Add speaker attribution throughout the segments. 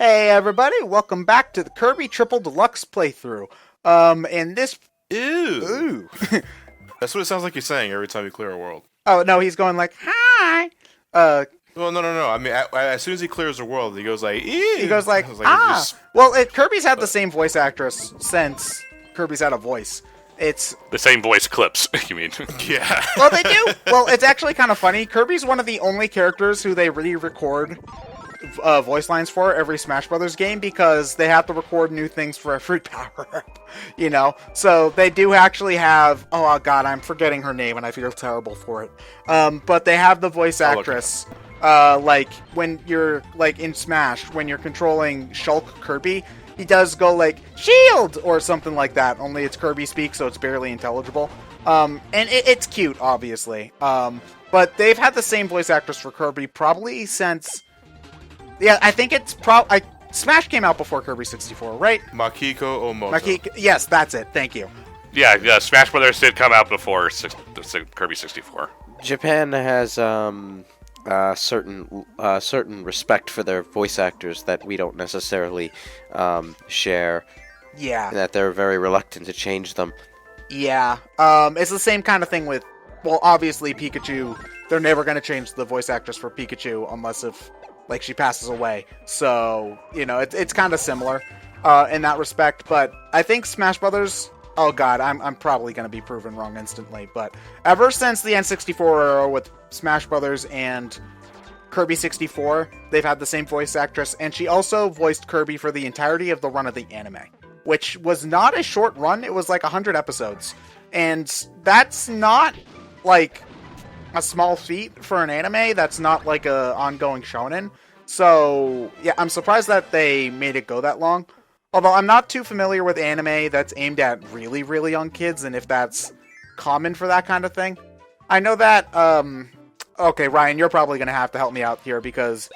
Speaker 1: Hey everybody, welcome back to the Kirby Triple Deluxe playthrough. And this...
Speaker 2: Ew.
Speaker 1: Ooh.
Speaker 2: That's what it sounds like you're saying every time you clear a world.
Speaker 1: Oh, no, he's going like, hi! Uh,
Speaker 2: Well, no. I mean, as soon as he clears a world, he goes like,
Speaker 1: he goes like,
Speaker 2: I was
Speaker 1: ah!
Speaker 2: just-
Speaker 1: Well, Kirby's had the same voice actress since Kirby's had a voice. It's...
Speaker 3: The same voice clips, you mean?
Speaker 2: yeah.
Speaker 1: Well, they do! Well, it's actually kind of funny. Kirby's one of the only characters who they re-record voice lines for every Smash Brothers game because they have to record new things for every power-up, you know? So they do actually have... Oh, God, I'm forgetting her name and I feel terrible for it. But they have the voice actress, like, when you're, like, in Smash, when you're controlling Shulk Kirby, he does go, like, SHIELD! Or something like that, only it's Kirby speak, so it's barely intelligible. And it's cute, obviously. But they've had the same voice actress for Kirby probably since... Yeah, I think it's Smash came out before Kirby 64, right?
Speaker 2: Makiko Omoto.
Speaker 1: Yes, that's it. Thank you.
Speaker 3: Yeah, Smash Brothers did come out before Kirby 64.
Speaker 4: Japan has certain respect for their voice actors that we don't necessarily share.
Speaker 1: Yeah.
Speaker 4: That they're very reluctant to change them.
Speaker 1: Yeah. It's the same kind of thing with, well, obviously Pikachu. They're never going to change the voice actress for Pikachu unless if, like, she passes away. So, you know, it's kind of similar in that respect. But I think Smash Brothers... Oh, God, I'm probably going to be proven wrong instantly. But ever since the N64 era with Smash Brothers and Kirby 64, they've had the same voice actress. And she also voiced Kirby for the entirety of the run of the anime, which was not a short run. It was like 100 episodes. And that's not, like... a small feat for an anime that's not like a ongoing shonen. So, yeah, I'm surprised that they made it go that long. Although I'm not too familiar with anime that's aimed at really, really young kids and if that's common for that kind of thing. I know that, okay, Ryan, you're probably going to have to help me out here because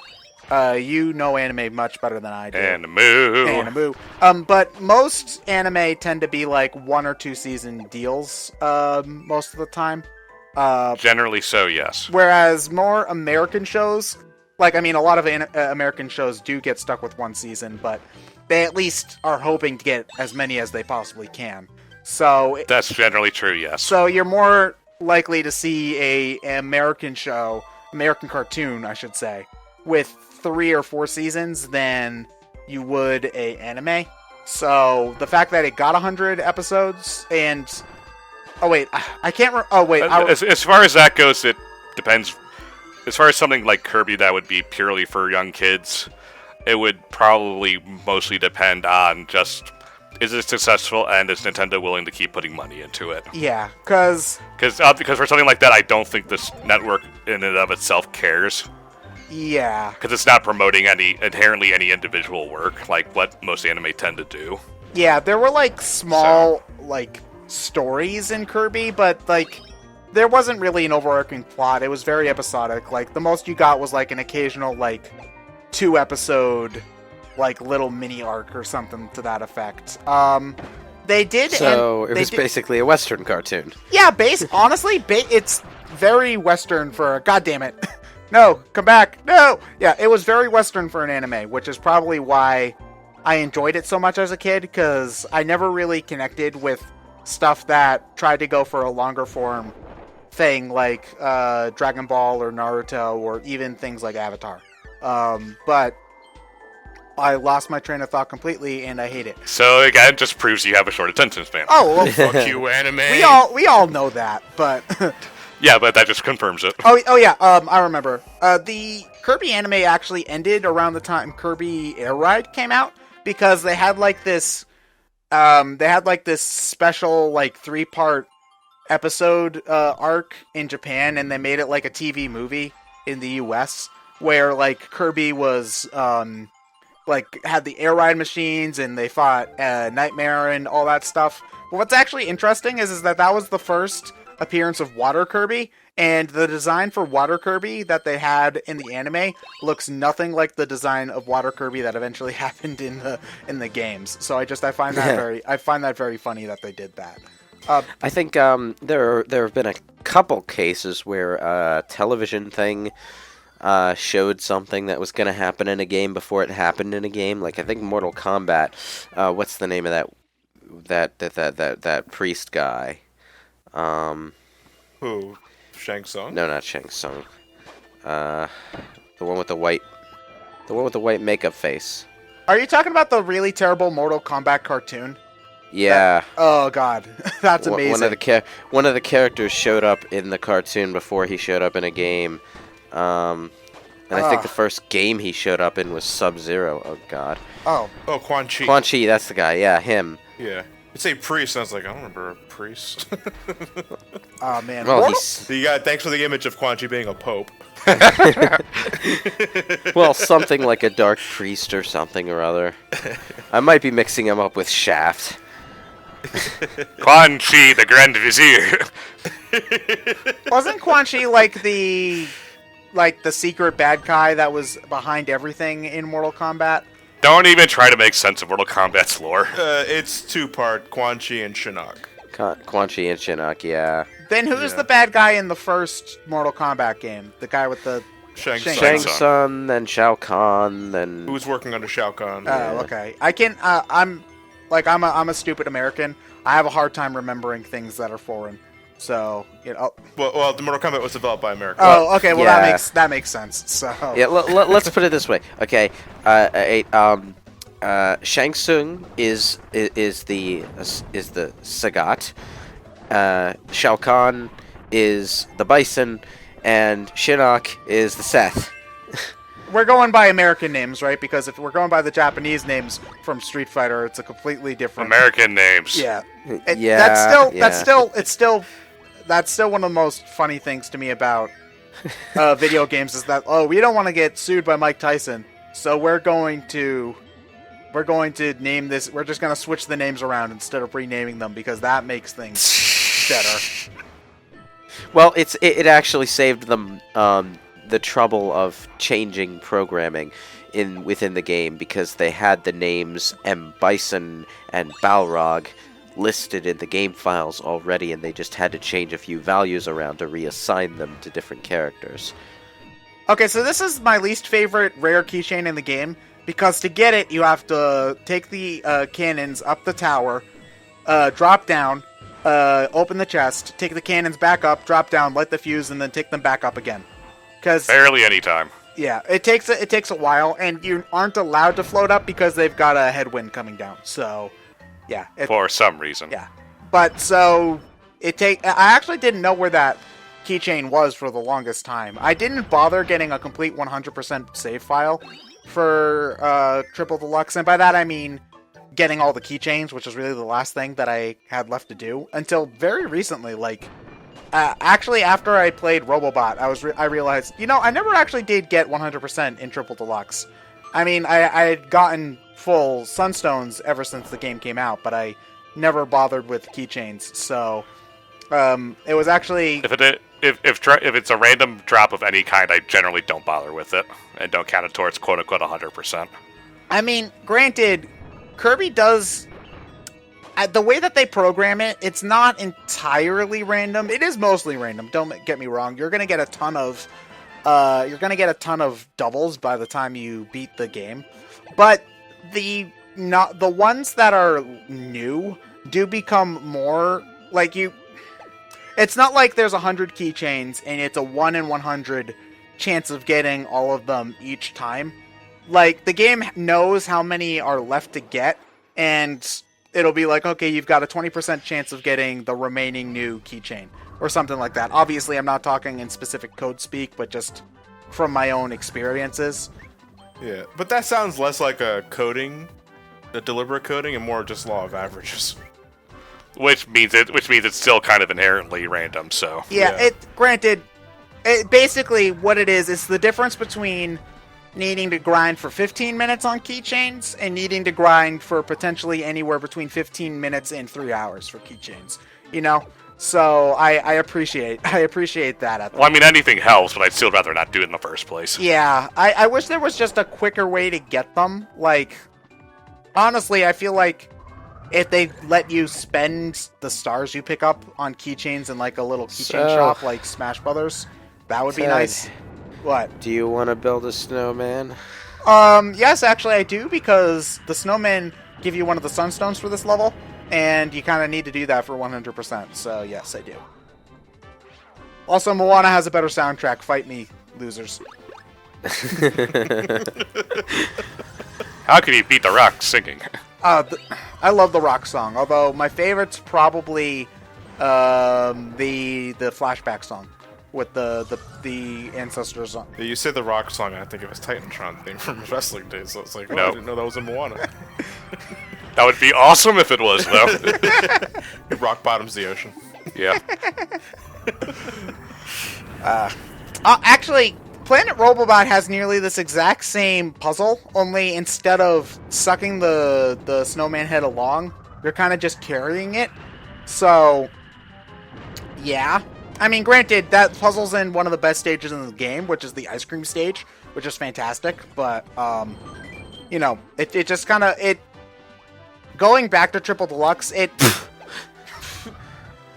Speaker 1: you know anime much better than I do.
Speaker 3: Animu.
Speaker 1: But most anime tend to be like 1 or 2 season deals most of the time.
Speaker 3: Generally so, yes.
Speaker 1: Whereas more American shows, like, I mean, a lot of American shows do get stuck with 1 season, but they at least are hoping to get as many as they possibly can. So
Speaker 3: That's generally true, yes.
Speaker 1: So you're more likely to see a American show, American cartoon, I should say, with 3 or 4 seasons than you would a anime. So the fact that it got 100 episodes and... Oh, wait, I can't... Oh, wait.
Speaker 3: As far as that goes, it depends. As far as something like Kirby that would be purely for young kids, it would probably mostly depend on just, is it successful and is Nintendo willing to keep putting money into it?
Speaker 1: Yeah, because
Speaker 3: for something like that, I don't think this network in and of itself cares.
Speaker 1: Yeah.
Speaker 3: Because it's not promoting inherently any individual work, like what most anime tend to do.
Speaker 1: Yeah, there were, like, small, like... stories in Kirby, but like there wasn't really an overarching plot. It was very episodic. Like the most you got was like an occasional like 2 episode like little mini arc or something to that effect. They did
Speaker 4: So it was basically a Western cartoon.
Speaker 1: Yeah, honestly, it's very Western for God damn it. No, come back. No. Yeah, it was very Western for an anime, which is probably why I enjoyed it so much as a kid, because I never really connected with stuff that tried to go for a longer form thing like Dragon Ball or Naruto or even things like Avatar. But I lost my train of thought completely and I hate it.
Speaker 3: So again, it just proves you have a short attention span.
Speaker 1: Oh, well,
Speaker 2: Fuck you, anime.
Speaker 1: we all know that, but
Speaker 3: Yeah, but that just confirms it.
Speaker 1: oh yeah, I remember. The Kirby anime actually ended around the time Kirby Air Ride came out because they had like this special like 3-part episode arc in Japan, and they made it like a TV movie in the US where like Kirby was like had the air ride machines and they fought Nightmare and all that stuff. But what's actually interesting is that was the first appearance of Water Kirby, and the design for Water Kirby that they had in the anime looks nothing like the design of Water Kirby that eventually happened in the games. So I find that very funny that they did that.
Speaker 4: I think there have been a couple cases where a television thing showed something that was going to happen in a game before it happened in a game. Like I think Mortal Kombat. What's the name of that priest guy?
Speaker 2: Who? Shang Tsung?
Speaker 4: No, not Shang Tsung. The one with the white makeup face.
Speaker 1: Are you talking about the really terrible Mortal Kombat cartoon?
Speaker 4: Yeah.
Speaker 1: Oh god, that's amazing.
Speaker 4: One of the characters showed up in the cartoon before he showed up in a game. And I think the first game he showed up in was Sub-Zero. Oh god.
Speaker 1: Oh,
Speaker 2: Quan Chi.
Speaker 4: Quan Chi, that's the guy. Yeah, him.
Speaker 2: Yeah. You say priest, sounds like I don't remember a priest.
Speaker 1: oh man.
Speaker 4: Well,
Speaker 1: Mortal-
Speaker 2: Thanks for the image of Quan Chi being a pope.
Speaker 4: Well, something like a dark priest or something or other. I might be mixing him up with Shaft.
Speaker 3: Quan Chi, the Grand Vizier.
Speaker 1: Wasn't Quan Chi like the secret bad guy that was behind everything in Mortal Kombat?
Speaker 3: Don't even try to make sense of Mortal Kombat's lore.
Speaker 2: It's two-part, Quan Chi and Shinnok.
Speaker 4: Quan Chi and Shinnok, yeah.
Speaker 1: Then who's the bad guy in the first Mortal Kombat game? The guy with the
Speaker 2: Shang
Speaker 1: Shang
Speaker 4: Shang
Speaker 2: Tsung.
Speaker 4: Tsung, then Shao Kahn, then...
Speaker 2: Who's working under Shao Kahn.
Speaker 1: Oh, okay. I can. I'm a stupid American. I have a hard time remembering things that are foreign. So
Speaker 2: Well, the Mortal Kombat was developed by America.
Speaker 1: Oh, okay. Well,
Speaker 4: yeah.
Speaker 1: that makes sense. So
Speaker 4: Yeah, let's put it this way. Okay, Shang Tsung is the Sagat. Shao Kahn is the Bison, and Shinnok is the Seth.
Speaker 1: we're going by American names, right? Because if we're going by the Japanese names from Street Fighter, it's a completely different.
Speaker 3: American names.
Speaker 1: Yeah.
Speaker 4: Yeah.
Speaker 1: That's still one of the most funny things to me about video games is that we don't want to get sued by Mike Tyson, so we're going to name this. We're just going to switch the names around instead of renaming them because that makes things better.
Speaker 4: Well, it actually saved them the trouble of changing programming within the game because they had the names M. Bison and Balrog listed in the game files already, and they just had to change a few values around to reassign them to different characters.
Speaker 1: Okay, so this is my least favorite rare keychain in the game because to get it, you have to take the cannons up the tower, drop down, open the chest, take the cannons back up, drop down, light the fuse, and then take them back up again. Because
Speaker 3: Barely any time.
Speaker 1: yeah, it takes a while, and you aren't allowed to float up because they've got a headwind coming down. So, yeah,
Speaker 3: For some reason.
Speaker 1: yeah. But so I actually didn't know where that keychain was for the longest time. I didn't bother getting a complete 100% save file for Triple Deluxe, and by that I mean getting all the keychains, which is really the last thing that I had left to do until very recently. Like, actually, after I played Robobot, I realized, I never actually did get 100% in Triple Deluxe. I mean, I had gotten full Sunstones ever since the game came out, but I never bothered with keychains. So, it was actually
Speaker 3: If it's a random drop of any kind, I generally don't bother with it and don't count it towards quote unquote 100%.
Speaker 1: I mean, granted, Kirby does. The way that they program it, it's not entirely random. It is mostly random. Don't get me wrong. You're gonna get a ton of doubles by the time you beat the game, but the ones that are new do become more like you. It's not like there's 100 keychains and it's a 1 in 100 chance of getting all of them each time. Like, the game knows how many are left to get, and it'll be like, okay, you've got a 20% chance of getting the remaining new keychain, or something like that. Obviously, I'm not talking in specific code speak, but just from my own experiences.
Speaker 2: Yeah, but that sounds less like a deliberate coding, and more just law of averages.
Speaker 3: Which means it's still kind of inherently random, so.
Speaker 1: Yeah. Granted, basically what it is, it's the difference between needing to grind for 15 minutes on keychains and needing to grind for potentially anywhere between 15 minutes and 3 hours for keychains. So I appreciate that.
Speaker 3: Well, I mean, anything helps, but I'd still rather not do it in the first place.
Speaker 1: Yeah, I wish there was just a quicker way to get them. Like, honestly, I feel like if they let you spend the stars you pick up on keychains in like a little keychain shop like Smash Brothers, that would be nice. What?
Speaker 4: Do you want to build a snowman?
Speaker 1: Yes, actually I do, because the snowmen give you one of the sunstones for this level, and you kind of need to do that for 100%, so yes, I do. Also, Moana has a better soundtrack. Fight me, losers.
Speaker 3: How can you beat The Rock singing?
Speaker 1: I love the rock song, although my favorite's probably the flashback song with the ancestors on.
Speaker 2: You say the rock song, and I think it was Titantron theme from Wrestling Days. So it's like, oh,
Speaker 3: No.
Speaker 2: I didn't know that was in Moana.
Speaker 3: That would be awesome if it was, though.
Speaker 2: Rock bottoms the ocean.
Speaker 3: Yeah.
Speaker 1: Actually, Planet Robobot has nearly this exact same puzzle, only instead of sucking the snowman head along, you're kind of just carrying it. So, yeah. I mean, granted, that puzzle's in one of the best stages in the game, which is the ice cream stage, which is fantastic, but, you know, it just kind of, going back to Triple Deluxe,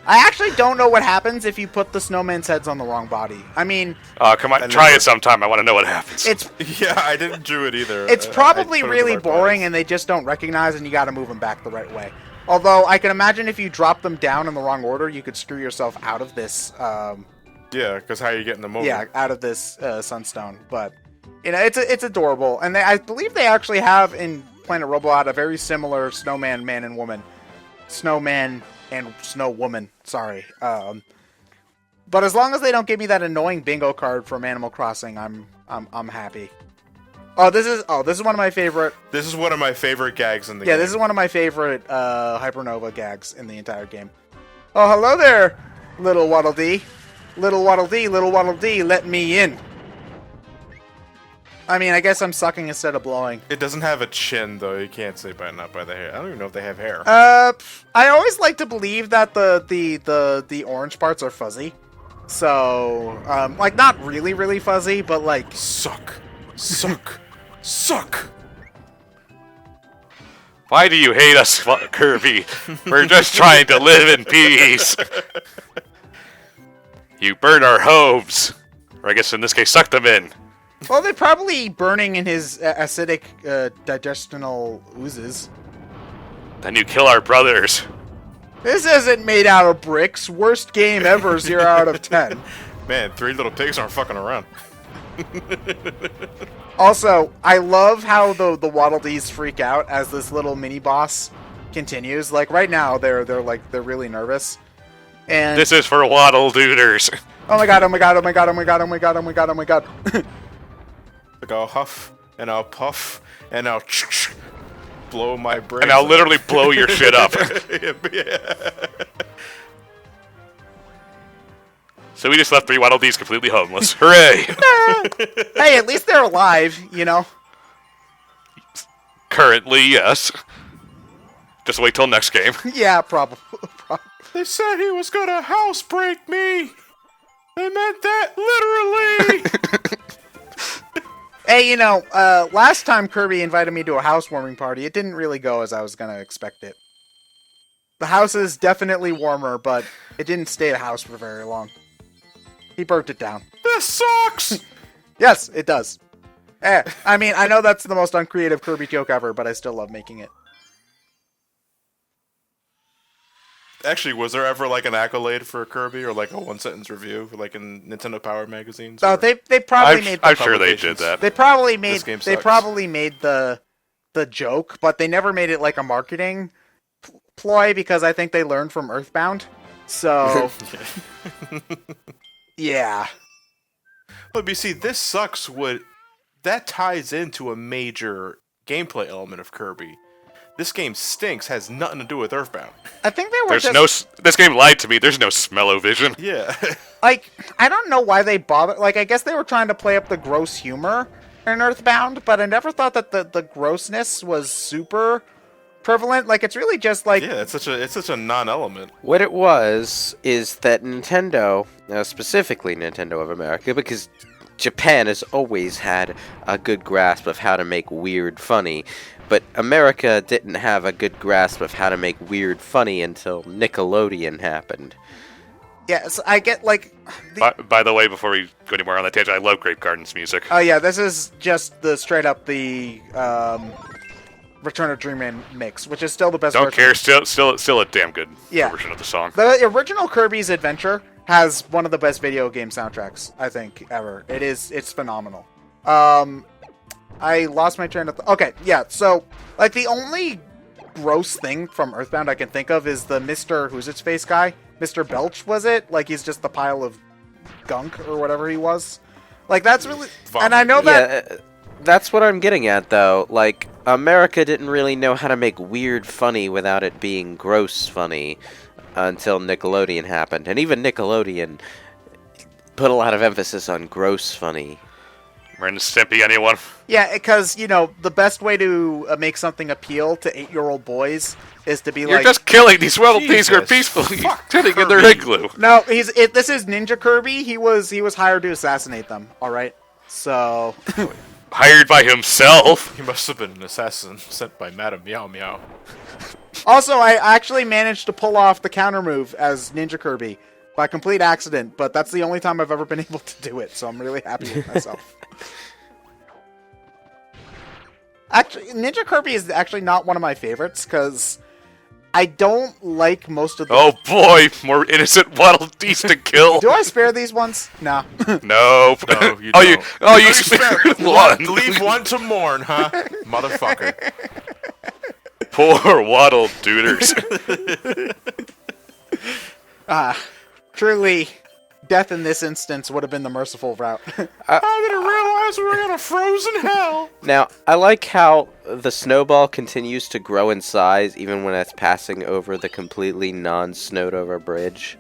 Speaker 1: I actually don't know what happens if you put the snowman's heads on the wrong body. I mean...
Speaker 3: Come on, try it sometime. I want to know what happens.
Speaker 2: Yeah, I didn't do it either.
Speaker 1: It's probably
Speaker 2: I put it
Speaker 1: really
Speaker 2: in the right
Speaker 1: boring,
Speaker 2: place.
Speaker 1: and they just don't recognize, and you gotta move them back the right way. Although, I can imagine if you drop them down in the wrong order, you could screw yourself out of this,
Speaker 2: Yeah, because how are you getting them over?
Speaker 1: yeah, out of this sunstone. But, you know, it's adorable. And I believe they actually have, in Planet Robot, a very similar snowman, man and woman. Snowman and Snow Woman, sorry. But as long as they don't give me that annoying bingo card from Animal Crossing, I'm happy. This is one of my favorite.
Speaker 2: This is one of my favorite gags in the game.
Speaker 1: Yeah, this is one of my favorite Hypernova gags in the entire game. Oh, hello there, little Waddle Dee. Little Waddle Dee, little Waddle Dee, let me in. I mean, I guess I'm sucking instead of blowing.
Speaker 2: It doesn't have a chin, though. You can't say not by the hair. I don't even know if they have hair.
Speaker 1: I always like to believe that the orange parts are fuzzy. So, like, not really, really fuzzy, but like...
Speaker 2: Suck. Suck. Suck.
Speaker 3: Why do you hate us, Kirby? We're just trying to live in peace. You burn our homes. Or I guess in this case, suck them in.
Speaker 1: Well, they're probably burning in his acidic digestional oozes.
Speaker 3: Then you kill our brothers.
Speaker 1: This isn't made out of bricks. Worst game ever, 0 out of 10.
Speaker 2: Man, 3 little pigs aren't fucking around.
Speaker 1: Also, I love how the Waddle Dees freak out as this little mini boss continues. Like right now, they're really nervous. And
Speaker 3: This is for Waddle Dooders.
Speaker 1: oh my god! Oh my god! Oh my god! Oh my god! Oh my god! Oh my god! Oh my god!
Speaker 2: Like I'll huff, and I'll puff, and I'll blow my brains.
Speaker 3: And I'll literally blow your shit up.
Speaker 2: Yeah.
Speaker 3: So we just left 3 Waddle Dees completely homeless. Hooray!
Speaker 1: Hey, at least they're alive, you know.
Speaker 3: Currently, yes. Just wait till next game.
Speaker 1: Yeah, probably.
Speaker 2: They said he was gonna housebreak me. They meant that literally.
Speaker 1: Hey, you know, last time Kirby invited me to a housewarming party, it didn't really go as I was gonna expect it. The house is definitely warmer, but it didn't stay a house for very long. He burnt it down.
Speaker 2: This sucks.
Speaker 1: Yes, it does. I mean, I know that's the most uncreative Kirby joke ever, but I still love making it.
Speaker 2: Actually, was there ever like an accolade for Kirby or like a 1-sentence review, like in Nintendo Power magazines?
Speaker 1: Oh,
Speaker 2: or-
Speaker 1: they probably made.
Speaker 3: I'm sure they did that.
Speaker 1: They probably made.
Speaker 2: This game
Speaker 1: They
Speaker 2: sucks.
Speaker 1: probably made the joke, but they never made it like a marketing ploy because I think they learned from Earthbound. So, yeah.
Speaker 2: But you see, this sucks. That ties into a major gameplay element of Kirby. This game stinks. Has nothing to do with Earthbound.
Speaker 1: I think they were
Speaker 3: There's
Speaker 1: just
Speaker 3: no. This game lied to me. There's no smell-o-vision.
Speaker 2: Yeah.
Speaker 1: like I don't know why they bothered. Like I guess they were trying to play up the gross humor in Earthbound, but I never thought that the grossness was super prevalent. Like it's really just like
Speaker 2: Yeah, it's such a non-element.
Speaker 4: What it was is that Nintendo, specifically Nintendo of America, because Japan has always had a good grasp of how to make weird funny, but America didn't have a good grasp of how to make weird funny until Nickelodeon happened.
Speaker 1: Yeah, so I get like.
Speaker 3: By the way, before we go anywhere on that tangent, I love Grape Garden's music.
Speaker 1: Oh yeah, this is just the straight up the Return of Dreamland mix, which is still the best.
Speaker 3: Don't
Speaker 1: version.
Speaker 3: care. Still a damn good
Speaker 1: Yeah.
Speaker 3: version of the song.
Speaker 1: The original Kirby's Adventure has one of the best video game soundtracks I think ever. It's phenomenal. I lost my train of okay, yeah. So like the only gross thing from Earthbound I can think of is the Mr. Who's its face guy, Mr. Belch, was it? Like he's just the pile of gunk or whatever he was. Like that's really, and I know that.
Speaker 4: Yeah, that's what I'm getting at, though. Like, America didn't really know how to make weird funny without it being gross funny until Nickelodeon happened. And even Nickelodeon put a lot of emphasis on gross funny.
Speaker 3: Ren and Stimpy, anyone?
Speaker 1: Yeah, because, you know, the best way to make something appeal to 8-year-old boys is to be
Speaker 3: You're
Speaker 1: like...
Speaker 3: just killing these wild things who are
Speaker 2: Jesus,
Speaker 3: peacefully
Speaker 2: fuck
Speaker 3: sitting in their
Speaker 2: Kirby.
Speaker 3: igloo.
Speaker 1: No, this is Ninja Kirby. He was hired to assassinate them, alright? So...
Speaker 3: Hired by himself.
Speaker 2: He must have been an assassin sent by Madame Meow Meow.
Speaker 1: Also, I actually managed to pull off the counter move as Ninja Kirby by complete accident, but that's the only time I've ever been able to do it, so I'm really happy with myself. Actually, Ninja Kirby is actually not one of my favorites, because I don't like most of the...
Speaker 3: Oh boy, more innocent Waddle Dees to kill.
Speaker 1: Do I spare these ones? No.
Speaker 3: Nope.
Speaker 2: No, you
Speaker 3: you
Speaker 2: don't.
Speaker 3: spared one.
Speaker 2: Leave one to mourn, huh? Motherfucker.
Speaker 3: Poor Waddle Duders.
Speaker 1: Truly, death in this instance would have been the merciful route.
Speaker 2: I didn't realize we were in a frozen hell.
Speaker 4: Now, I like how the snowball continues to grow in size even when it's passing over the completely non-snowed over bridge.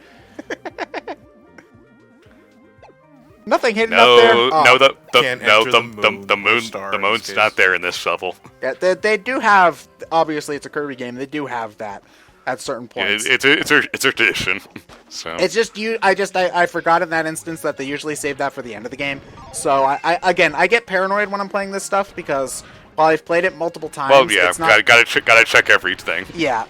Speaker 1: Nothing hidden up there. Oh.
Speaker 2: Can't enter the moon,
Speaker 3: the moon,
Speaker 2: star
Speaker 3: the
Speaker 2: in
Speaker 3: moon's
Speaker 2: this case.
Speaker 3: not there in this level.
Speaker 1: Yeah, they do have, obviously it's a Kirby game, they do have that at certain points.
Speaker 3: It's a tradition. So
Speaker 1: It's just I forgot in that instance that they usually save that for the end of the game. So I get paranoid when I'm playing this stuff because while I've played it multiple times,
Speaker 3: well, yeah,
Speaker 1: it's not,
Speaker 3: gotta check everything.
Speaker 1: yeah.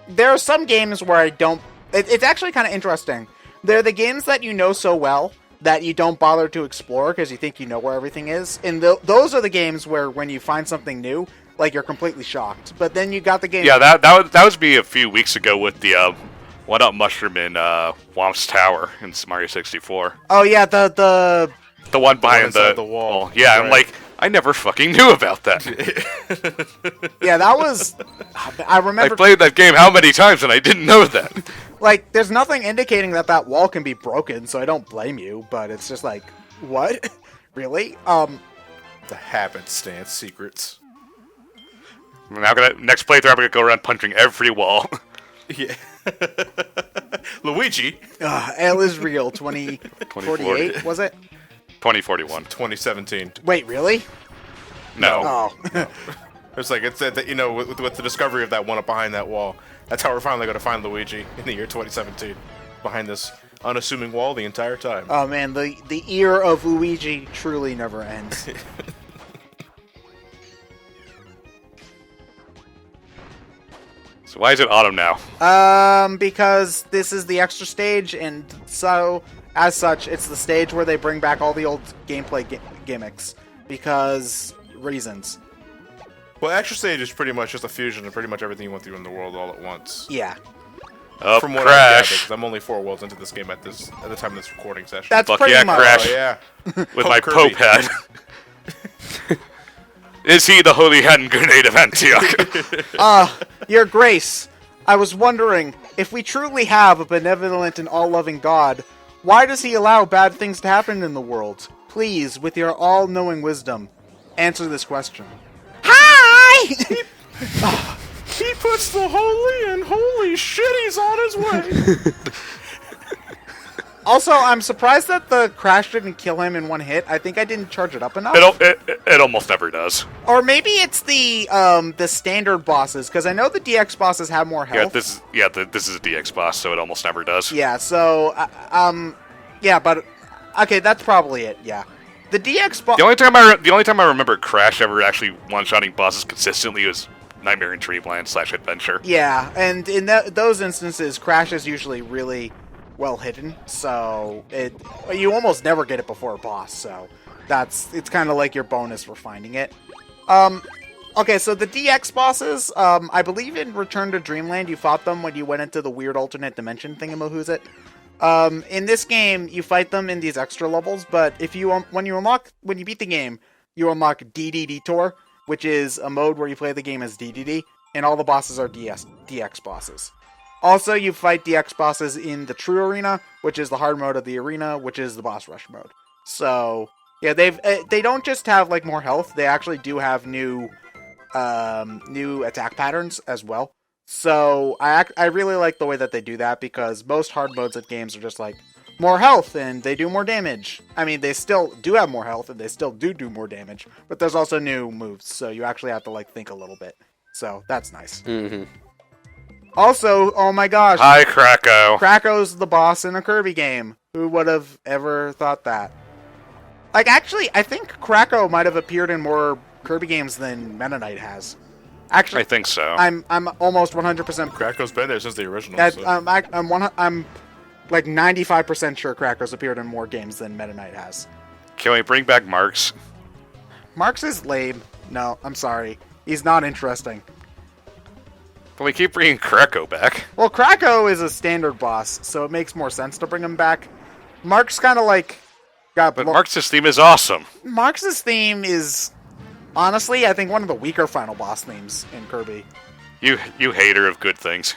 Speaker 1: There are some games where I don't. It's actually kind of interesting. They're the games that you know so well that you don't bother to explore because you think you know where everything is. And those are the games where when you find something new, like you're completely shocked. But then you got the game.
Speaker 3: Yeah, that was me a few weeks ago with the one up mushroom in Womp's Tower in Mario 64.
Speaker 1: Oh yeah, the
Speaker 3: one behind
Speaker 2: inside the wall.
Speaker 3: Yeah,
Speaker 2: Right.
Speaker 3: I'm like, I never fucking knew about that.
Speaker 1: yeah, that was. I
Speaker 3: I
Speaker 1: remember.
Speaker 3: played that game how many times and I didn't know that.
Speaker 1: Like, there's nothing indicating that wall can be broken, so I don't blame you. But it's just like, what? Really?
Speaker 2: The happenstance secrets.
Speaker 3: Now next playthrough, I'm gonna go around punching every wall.
Speaker 2: Yeah. Luigi.
Speaker 1: L is real. 2048 was it?
Speaker 3: 2041.
Speaker 2: 2017.
Speaker 1: Wait, really?
Speaker 3: No.
Speaker 1: Oh.
Speaker 2: It's like it's that you know with the discovery of that one up behind that wall. That's how we're finally going to find Luigi in the year 2017, behind this unassuming wall the entire time.
Speaker 1: Oh man, the ear of Luigi truly never ends.
Speaker 3: So why is it autumn now?
Speaker 1: Because this is the extra stage, and so as such, it's the stage where they bring back all the old gameplay gimmicks because reasons.
Speaker 2: Well, Extra Stage is pretty much just a fusion of pretty much everything you went through in the world all at once.
Speaker 1: Yeah.
Speaker 3: Oh,
Speaker 2: From what I gathered,
Speaker 3: Crash.
Speaker 2: 'cause I'm only 4 worlds into this game at the time of this recording session.
Speaker 1: That's
Speaker 3: Fuck
Speaker 1: pretty
Speaker 3: yeah,
Speaker 1: much.
Speaker 3: Crash.
Speaker 2: Oh yeah.
Speaker 3: With my
Speaker 2: Kirby.
Speaker 3: Pope hat. Is he the Holy Hand Grenade of Antioch?
Speaker 1: Your Grace, I was wondering, if we truly have a benevolent and all-loving God, why does he allow bad things to happen in the world? Please, with your all-knowing wisdom, answer this question. Hi!
Speaker 2: He puts the holy and holy shitties on his way.
Speaker 1: Also, I'm surprised that the crash didn't kill him in one hit. I think I didn't charge it up enough.
Speaker 3: It almost never does.
Speaker 1: Or maybe it's the standard bosses, because I know the DX bosses have more
Speaker 3: Yeah,
Speaker 1: health.
Speaker 3: this is a DX boss, so it almost never does.
Speaker 1: Yeah, so, yeah, but, okay, that's probably it, yeah. The DX boss...
Speaker 3: The only time I remember Crash ever actually one-shotting bosses consistently was Nightmare in Dreamland / Adventure.
Speaker 1: Yeah, and in those instances, Crash is usually really well hidden, so you almost never get it before a boss. So it's kind of like your bonus for finding it. Okay, so the DX bosses, I believe in Return to Dreamland you fought them when you went into the weird alternate dimension thingamahoosit. In this game, you fight them in these extra levels, but when you beat the game, you unlock DD Detour, which is a mode where you play the game as DDD, and all the bosses are DX bosses. Also, you fight DX bosses in the True Arena, which is the hard mode of the arena, which is the boss rush mode. So, yeah, they don't just have like more health; they actually do have new attack patterns as well. So I really like the way that they do that, because most hard modes of games are just like more health and they do more damage. I mean, they still do have more health and they still do more damage, but there's also new moves, so you actually have to like think a little bit. So that's nice.
Speaker 4: Mm-hmm.
Speaker 1: Also, oh my gosh,
Speaker 3: Hi, Krako.
Speaker 1: Krako's the boss in a Kirby game. Who would have ever thought that? Like, actually, I think Krako might have appeared in more Kirby games than Meta Knight has. Actually,
Speaker 3: I think so.
Speaker 1: I'm almost 100%.
Speaker 2: Krako's been there since the original.
Speaker 1: I'm like 95% sure Krako's appeared in more games than Meta Knight has.
Speaker 3: Can we bring back Marks?
Speaker 1: Marx is lame. No, I'm sorry. He's not interesting.
Speaker 3: But we keep bringing Krako back.
Speaker 1: Well, Krako is a standard boss, so it makes more sense to bring him back. Mark's kind of like
Speaker 3: But Marks' theme is awesome.
Speaker 1: Marx's theme is, honestly, I think one of the weaker final boss themes in Kirby.
Speaker 3: You hater of good things.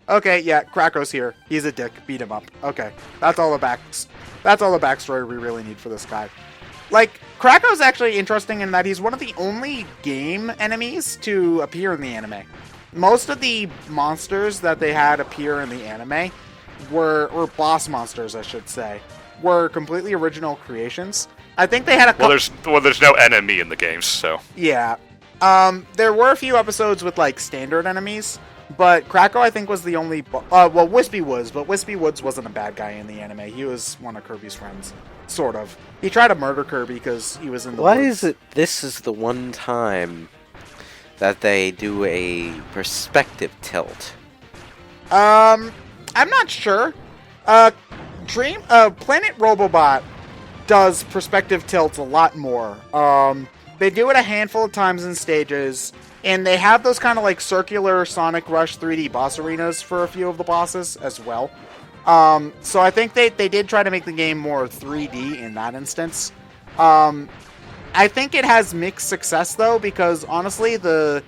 Speaker 1: Okay, yeah, Krako's here. He's a dick. Beat him up. Okay, that's all the backstory we really need for this guy. Like, Krako's actually interesting in that he's one of the only game enemies to appear in the anime. Most of the monsters that they had appear in the anime or boss monsters, I should say, were completely original creations. I think they had a couple...
Speaker 3: Well, there's no enemy in the games, so...
Speaker 1: Yeah. There were a few episodes with, like, standard enemies, but Krako, I think, was the only... well, Wispy was, but Wispy Woods wasn't a bad guy in the anime. He was one of Kirby's friends. Sort of. He tried to murder Kirby because he was in the
Speaker 4: Why
Speaker 1: woods.
Speaker 4: is it this is the one time that they do a perspective tilt?
Speaker 1: I'm not sure. Planet Robobot does perspective tilts a lot more. They do it a handful of times in stages, and they have those kind of like circular Sonic Rush 3D boss arenas for a few of the bosses as well. So I think they did try to make the game more 3D in that instance. I think it has mixed success though, because honestly, the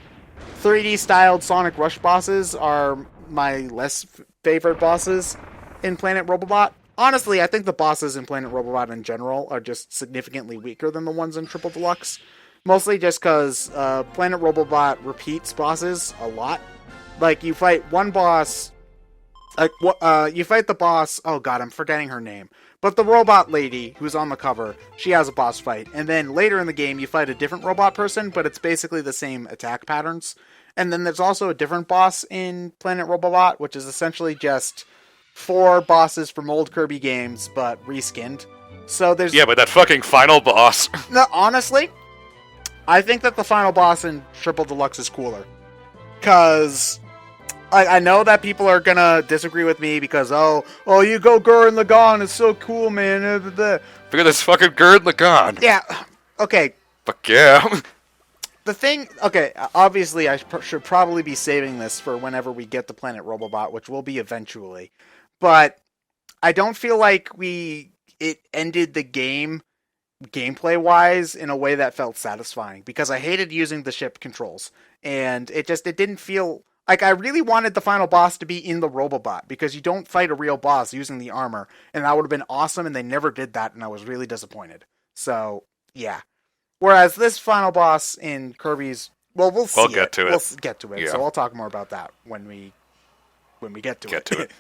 Speaker 1: 3D styled Sonic Rush bosses are my less favorite bosses in Planet Robobot. Honestly, I think the bosses in Planet Robobot in general are just significantly weaker than the ones in Triple Deluxe. Mostly just because Planet Robobot repeats bosses a lot. Like, you fight one boss... you fight the boss... Oh god, I'm forgetting her name. But the robot lady who's on the cover, she has a boss fight. And then later in the game, you fight a different robot person, but it's basically the same attack patterns. And then there's also a different boss in Planet Robobot, which is essentially just 4 bosses from old Kirby games, but reskinned. So there's...
Speaker 3: Yeah, but that fucking final boss...
Speaker 1: No, honestly, I think that the final boss in Triple Deluxe is cooler. Because... I know that people are gonna disagree with me because, oh, you go Gurren Lagann, it's so cool, man.
Speaker 3: Look at this fucking Gurren Lagann.
Speaker 1: Yeah, okay.
Speaker 3: Fuck yeah.
Speaker 1: The thing, okay, obviously I should probably be saving this for whenever we get to Planet Robobot, which will be eventually. But I don't feel like it ended the game gameplay-wise in a way that felt satisfying, because I hated using the ship controls. And it didn't feel... Like, I really wanted the final boss to be in the Robobot, because you don't fight a real boss using the armor, and that would have been awesome, and they never did that, and I was really disappointed. So, yeah. Whereas this final boss in Kirby's... Well, we'll see.
Speaker 3: We'll get to it.
Speaker 1: We'll get to it,
Speaker 3: Yeah.
Speaker 1: so I'll talk more about that when we get to it.